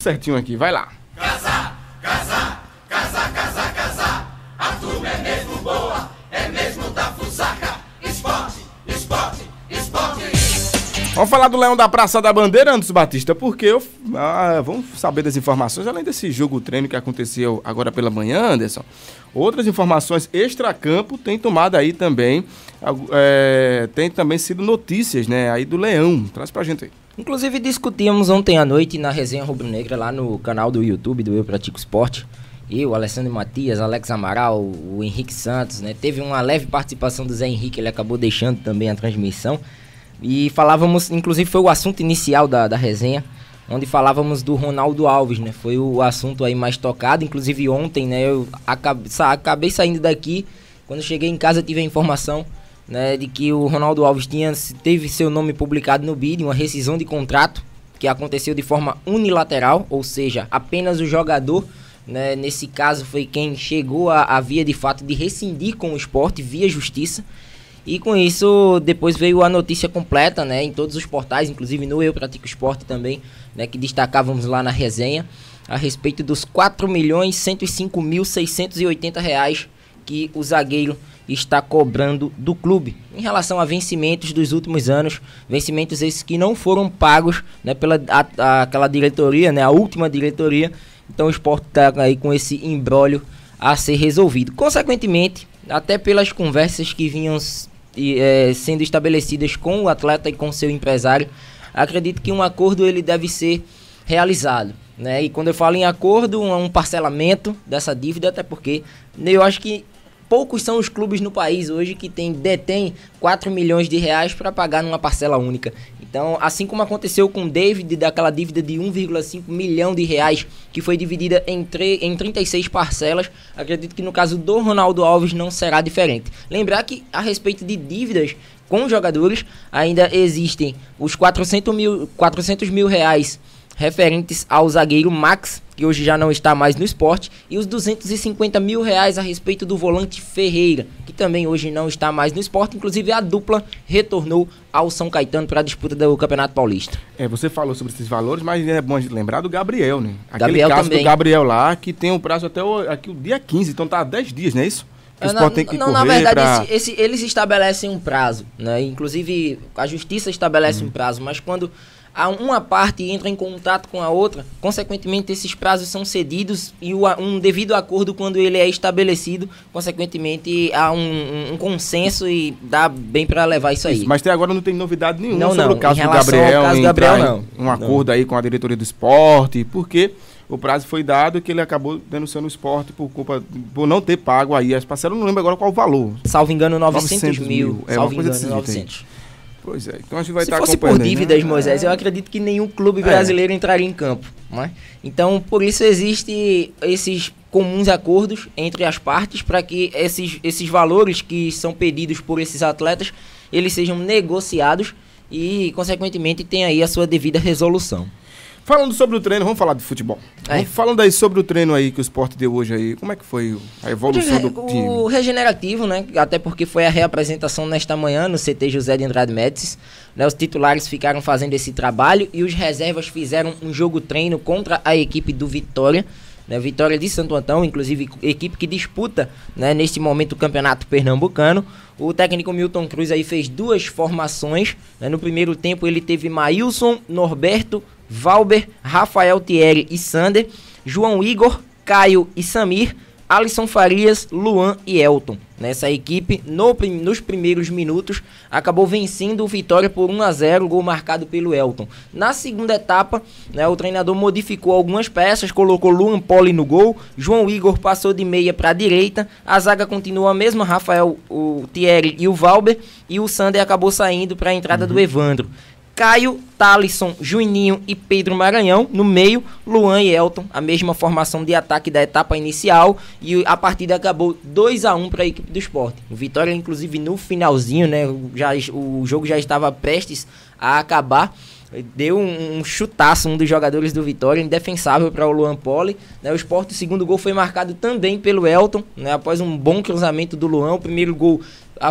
certinho aqui, vai lá. Casa, casa, casa, casa, casa. A turma é mesmo boa, é mesmo da Fusaca. Esporte, esporte, esporte. Vamos falar do Leão da Praça da Bandeira, Anderson Batista, porque vamos saber das informações, além desse jogo-treino que aconteceu agora pela manhã, Anderson. Outras informações extracampo tem tomado aí também, tem também sido notícias, né, aí do Leão. Traz pra gente aí. Inclusive discutimos ontem à noite na Resenha Rubro-Negra lá no canal do YouTube do Eu Pratico Esporte. Eu, Alessandro Matias, Alex Amaral, o Henrique Santos, né? Teve uma leve participação do Zé Henrique, ele acabou deixando também a transmissão. E falávamos, inclusive foi o assunto inicial da resenha, onde falávamos do Ronaldo Alves, né? Foi o assunto aí mais tocado, inclusive ontem, né? Eu acabei saindo daqui, quando cheguei em casa tive a informação, né, de que o Ronaldo Alves teve seu nome publicado no BID, uma rescisão de contrato, que aconteceu de forma unilateral, ou seja, apenas o jogador, né, nesse caso foi quem chegou à via de fato de rescindir com o Sport via justiça. E com isso, depois veio a notícia completa, né, em todos os portais, inclusive no Eu Pratico Esporte também, né, que destacávamos lá na resenha, a respeito dos R$4.105.680 que o zagueiro está cobrando do clube, em relação a vencimentos dos últimos anos, vencimentos esses que não foram pagos, né, pela aquela diretoria, né, a última diretoria. Então o Sport está aí com esse imbróglio a ser resolvido. Consequentemente, até pelas conversas que vinham sendo estabelecidas com o atleta e com seu empresário, acredito que um acordo ele deve ser realizado, né? E quando eu falo em acordo, um parcelamento dessa dívida, até porque eu acho que poucos são os clubes no país hoje que detêm R$4 milhões para pagar numa parcela única. Então, assim como aconteceu com o David, daquela dívida de R$1,5 milhão que foi dividida em 36 parcelas, acredito que no caso do Ronaldo Alves não será diferente. Lembrar que a respeito de dívidas com jogadores, ainda existem os R$400 mil referentes ao zagueiro Max, que hoje já não está mais no Sport, e os R$250 mil a respeito do volante Ferreira, que também hoje não está mais no Sport. Inclusive a dupla retornou ao São Caetano para a disputa do Campeonato Paulista. Você falou sobre esses valores, mas é bom a gente lembrar do Gabriel, né? Aquele Gabriel caso também. do Gabriel lá, que tem um prazo até o dia 15, então tá 10 dias, não é isso? O Sport tem que correr na verdade, eles estabelecem um prazo, né? Inclusive a justiça estabelece um prazo, mas quando uma parte entra em contato com a outra, consequentemente esses prazos são cedidos e um devido acordo, quando ele é estabelecido, consequentemente há um consenso e dá bem para levar isso aí. Mas até agora não tem novidade nenhuma sobre o caso em do relação Gabriel, ao caso do Gabriel, não. Um acordo aí com a diretoria do Sport, porque o prazo foi dado que ele acabou denunciando o Sport por não ter pago aí as parcelas. Eu não lembro agora qual o valor. Salvo engano, 900 mil. É salvo uma coisa engano, desse 900. Pois é, então a gente vai Se estar fosse por dívidas, né, Moisés, eu acredito que nenhum clube brasileiro entraria em campo, né? Então, por isso existem esses comuns acordos entre as partes para que esses valores que são pedidos por esses atletas, eles sejam negociados e, consequentemente, tenham aí a sua devida resolução. Falando sobre o treino, vamos falar de futebol. Falando aí sobre o treino aí que o Sport deu hoje aí, como é que foi a evolução do time? O regenerativo, né? Até porque foi a reapresentação nesta manhã no CT José de Andrade Médici, né? Os titulares ficaram fazendo esse trabalho e os reservas fizeram um jogo-treino contra a equipe do Vitória, né? Vitória de Santo Antão, inclusive equipe que disputa, né, neste momento o Campeonato Pernambucano. O técnico Milton Cruz aí fez duas formações, né? No primeiro tempo ele teve Maílson, Norberto, Valber, Rafael Thierry e Sander, João Igor, Caio e Samir, Alisson Farias, Luan e Elton. Nessa equipe, nos primeiros minutos, acabou vencendo o Vitória por 1-0, gol marcado pelo Elton. Na segunda etapa, né, o treinador modificou algumas peças, colocou Luan Poli no gol, João Igor passou de meia para a direita, a zaga continua a mesma, Rafael, o Thierry e o Valber, e o Sander acabou saindo para a entrada do Evandro. Caio, Thalisson, Juninho e Pedro Maranhão no meio, Luan e Elton, a mesma formação de ataque da etapa inicial, e a partida acabou 2-1 para a equipe do Sport. O Vitória, inclusive, no finalzinho, né, o jogo já estava prestes a acabar, deu um chutaço, um dos jogadores do Vitória, indefensável para o Luan Poli, né? O Sport, o segundo gol foi marcado também pelo Elton, né? Após um bom cruzamento do Luan. O primeiro gol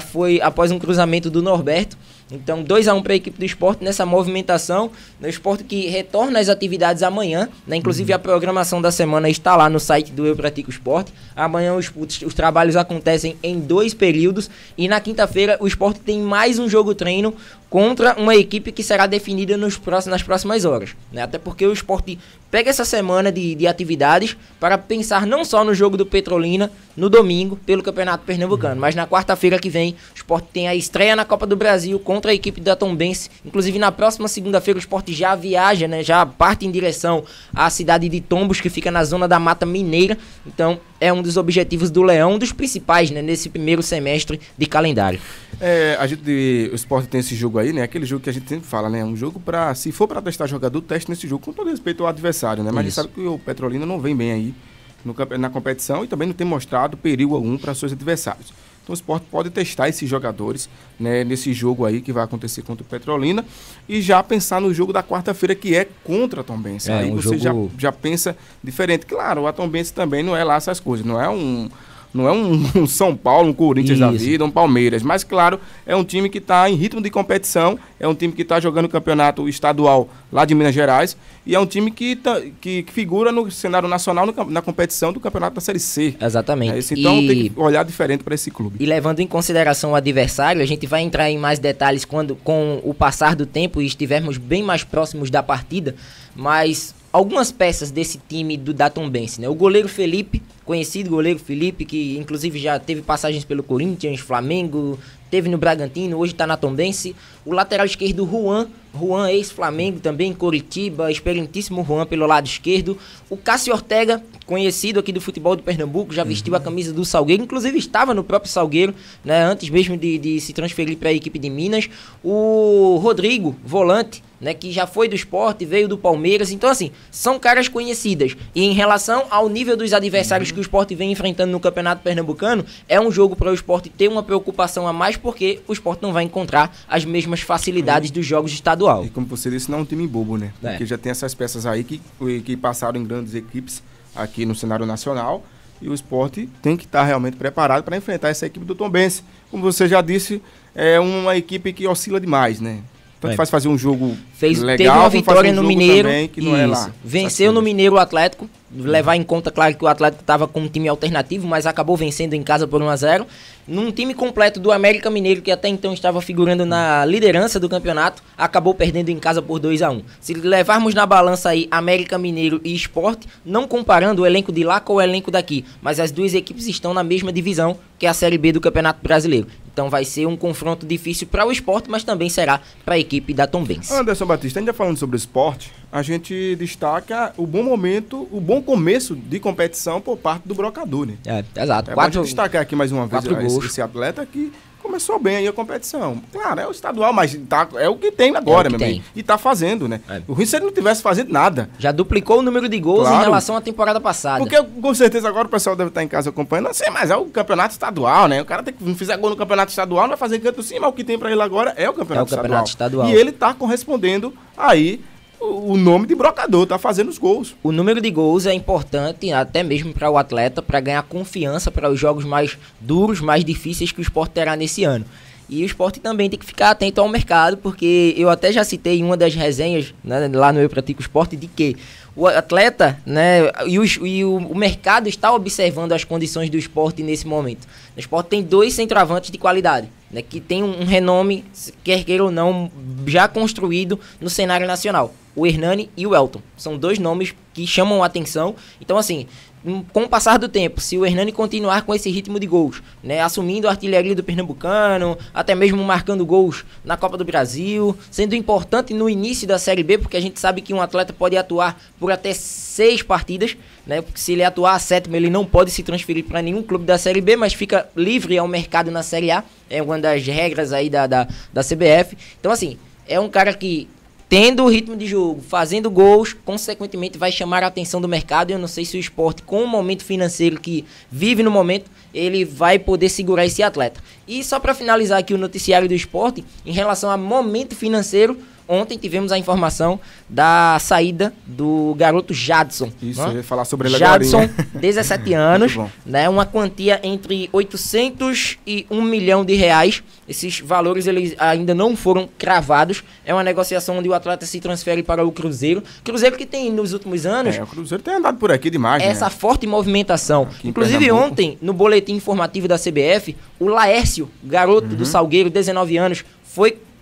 foi após um cruzamento do Norberto. Então 2-1 para a equipe do Sport nessa movimentação. O Sport que retorna às atividades amanhã, né? Inclusive a programação da semana está lá no site do Eu Pratico Sport. Amanhã os trabalhos acontecem em 2 períodos. E na quinta-feira o Sport tem mais um jogo treino contra uma equipe que será definida nas próximas horas, né? Até porque o Sport pega essa semana de atividades para pensar não só no jogo do Petrolina no domingo pelo Campeonato Pernambucano, mas na quarta-feira que vem o Sport tem a estreia na Copa do Brasil contra a equipe da Tombense. Inclusive na próxima segunda-feira o Sport já viaja, né? Já parte em direção à cidade de Tombos, que fica na zona da Mata Mineira. Então é um dos objetivos do Leão, dos principais, né, nesse primeiro semestre de calendário. O Sport tem esse jogo aí, né? Aquele jogo que a gente sempre fala, né? Um jogo para, se for para testar jogador, teste nesse jogo com todo respeito ao adversário, né? Mas a gente sabe que o Petrolina não vem bem aí na competição e também não tem mostrado perigo algum para seus adversários. Então o Sport pode testar esses jogadores, né, nesse jogo aí que vai acontecer contra o Petrolina e já pensar no jogo da quarta-feira, que é contra a Tombense. Aí você já pensa diferente. Claro, a Tombense também não é lá essas coisas, não é um São Paulo, um Corinthians da vida, um Palmeiras. Mas, claro, é um time que está em ritmo de competição, é um time que está jogando o campeonato estadual lá de Minas Gerais e é um time que figura no cenário nacional na competição do campeonato da Série C. Exatamente. Então tem que olhar diferente para esse clube. E levando em consideração o adversário, a gente vai entrar em mais detalhes quando, com o passar do tempo e estivermos bem mais próximos da partida, mas algumas peças desse time da Tombense, né? O goleiro Felipe, conhecido goleiro Felipe, que inclusive já teve passagens pelo Corinthians, Flamengo, teve no Bragantino, hoje está na Tombense. O lateral esquerdo Juan, ex-Flamengo também, Coritiba, experientíssimo Juan pelo lado esquerdo. O Cássio Ortega, conhecido aqui do futebol de Pernambuco, já vestiu a camisa do Salgueiro, inclusive estava no próprio Salgueiro, né, antes mesmo de se transferir para a equipe de Minas. O Rodrigo, volante, né, que já foi do Sport, veio do Palmeiras. Então, assim, são caras conhecidas. E em relação ao nível dos adversários que o Sport vem enfrentando no Campeonato Pernambucano, é um jogo para o Sport ter uma preocupação a mais, porque o Sport não vai encontrar as mesmas facilidades dos jogos estadual. E como você disse, não é um time bobo, né? Porque já tem essas peças aí que passaram em grandes equipes aqui no cenário nacional. E o Sport tem que estar realmente preparado para enfrentar essa equipe do Tombense. Como você já disse, é uma equipe que oscila demais, né? Tanto faz fazer um jogo legal, teve uma vitória no Mineiro, também, que não é lá. Venceu no Mineiro o Atlético, levar em conta, claro, que o Atlético estava com um time alternativo, mas acabou vencendo em casa por 1-0. Num time completo do América Mineiro, que até então estava figurando na liderança do campeonato, acabou perdendo em casa por 2-1. Se levarmos na balança aí América Mineiro e Sport, não comparando o elenco de lá com o elenco daqui, mas as duas equipes estão na mesma divisão, que é a Série B do Campeonato Brasileiro. Então vai ser um confronto difícil para o Sport, mas também será para a equipe da Tombense. Anderson Batista, ainda falando sobre o Sport, a gente destaca o bom momento, o bom começo de competição por parte do Brocador, né? Exato. Pode destacar aqui mais uma vez esse atleta que começou bem aí a competição. Claro, é o estadual, mas é o que tem agora, meu amigo. E tá fazendo, né? O ruim se ele não tivesse fazendo nada. Já duplicou o número de gols em relação à temporada passada. Porque com certeza agora o pessoal deve estar em casa acompanhando. Não sei, mas é o campeonato estadual, né? O cara não fizer gol no campeonato estadual, não vai fazer canto sim, mas o que tem pra ele agora é o campeonato estadual. E ele tá correspondendo aí o nome de Brocador, tá fazendo os gols. O número de gols é importante até mesmo para o atleta, para ganhar confiança para os jogos mais duros, mais difíceis que o Sport terá nesse ano. E o Sport também tem que ficar atento ao mercado, porque eu até já citei em uma das resenhas, né, lá no Eu Pratico Sport, de que o atleta, né, o mercado está observando as condições do Sport nesse momento. O Sport tem 2 centroavantes de qualidade, né, que tem um renome, quer queira ou não, já construído no cenário nacional. O Hernani e o Elton. São 2 nomes que chamam a atenção. Então, assim, com o passar do tempo, se o Hernani continuar com esse ritmo de gols, né, assumindo a artilharia do Pernambucano, até mesmo marcando gols na Copa do Brasil, sendo importante no início da Série B, porque a gente sabe que um atleta pode atuar por até 6 partidas, né, porque se ele atuar a 7ª, ele não pode se transferir para nenhum clube da Série B, mas fica livre ao mercado na Série A, é uma das regras aí da CBF. Então, assim, é um cara que, tendo o ritmo de jogo, fazendo gols, consequentemente vai chamar a atenção do mercado. E eu não sei se o Sport, com o momento financeiro que vive no momento, ele vai poder segurar esse atleta. E só para finalizar aqui o noticiário do Sport, em relação a momento financeiro, Ontem tivemos a informação da saída do garoto Jadson. Isso, eu ia falar sobre ele Jadson, agora. 17 anos, né? Uma quantia entre 800 e 1 milhão de reais. Esses valores eles ainda não foram cravados. É uma negociação onde o atleta se transfere para o Cruzeiro. Cruzeiro que tem nos últimos anos... O Cruzeiro tem andado por aqui demais, essa forte movimentação. Aqui Inclusive ontem, no boletim informativo da CBF, o Laércio, garoto do Salgueiro, 19 anos,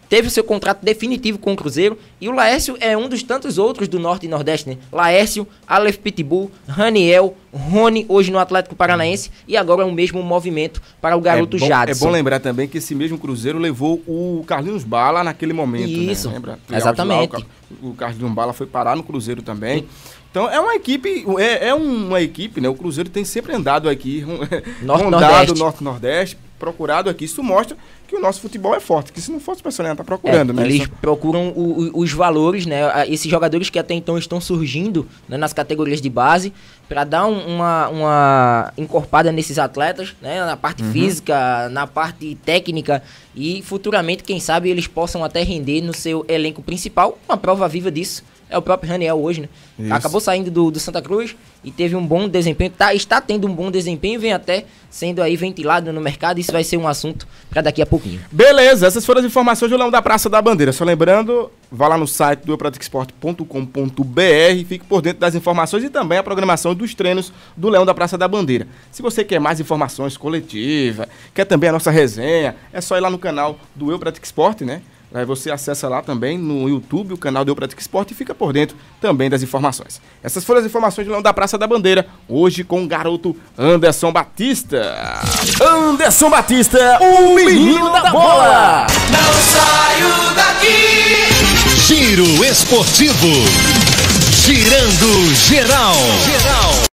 teve o seu contrato definitivo com o Cruzeiro. E o Laércio é um dos tantos outros do Norte e Nordeste, né? Laércio, Aleph Pitbull, Raniel, Rony, hoje no Atlético Paranaense. E agora é o mesmo movimento para o garoto Jadson. É bom lembrar também que esse mesmo Cruzeiro levou o Carlinhos Bala naquele momento. Isso, né? Lembra? Exatamente. Lá, o Carlinhos Bala foi parar no Cruzeiro também. Então é uma equipe, né? O Cruzeiro tem sempre andado aqui, rondado Norte-Nordeste, procurado aqui. Isso mostra que o nosso futebol é forte, que se não fosse o pessoal tá procurando, né? Eles procuram os valores, né? Esses jogadores que até então estão surgindo, né, nas categorias de base, para dar uma encorpada nesses atletas, né? Na parte física, na parte técnica, e futuramente, quem sabe, eles possam até render no seu elenco principal. Uma prova viva disso é o próprio Raniel hoje, né? Isso. Acabou saindo do Santa Cruz e teve um bom desempenho, está tendo um bom desempenho, vem até sendo aí ventilado no mercado. Isso vai ser um assunto para daqui a pouquinho. Beleza, essas foram as informações do Leão da Praça da Bandeira. Só lembrando, vá lá no site do eupratiquesporte.com.br e fique por dentro das informações e também a programação dos treinos do Leão da Praça da Bandeira. Se você quer mais informações coletivas, quer também a nossa resenha, é só ir lá no canal do Eu Pratique Esporte, né? Aí você acessa lá também no YouTube o canal do Eu Pratique Esporte e fica por dentro também das informações. Essas foram as informações do Leão da Praça da Bandeira, hoje com o garoto Anderson Batista. Anderson Batista, o menino da bola! Não saio daqui! Giro Esportivo. Girando geral.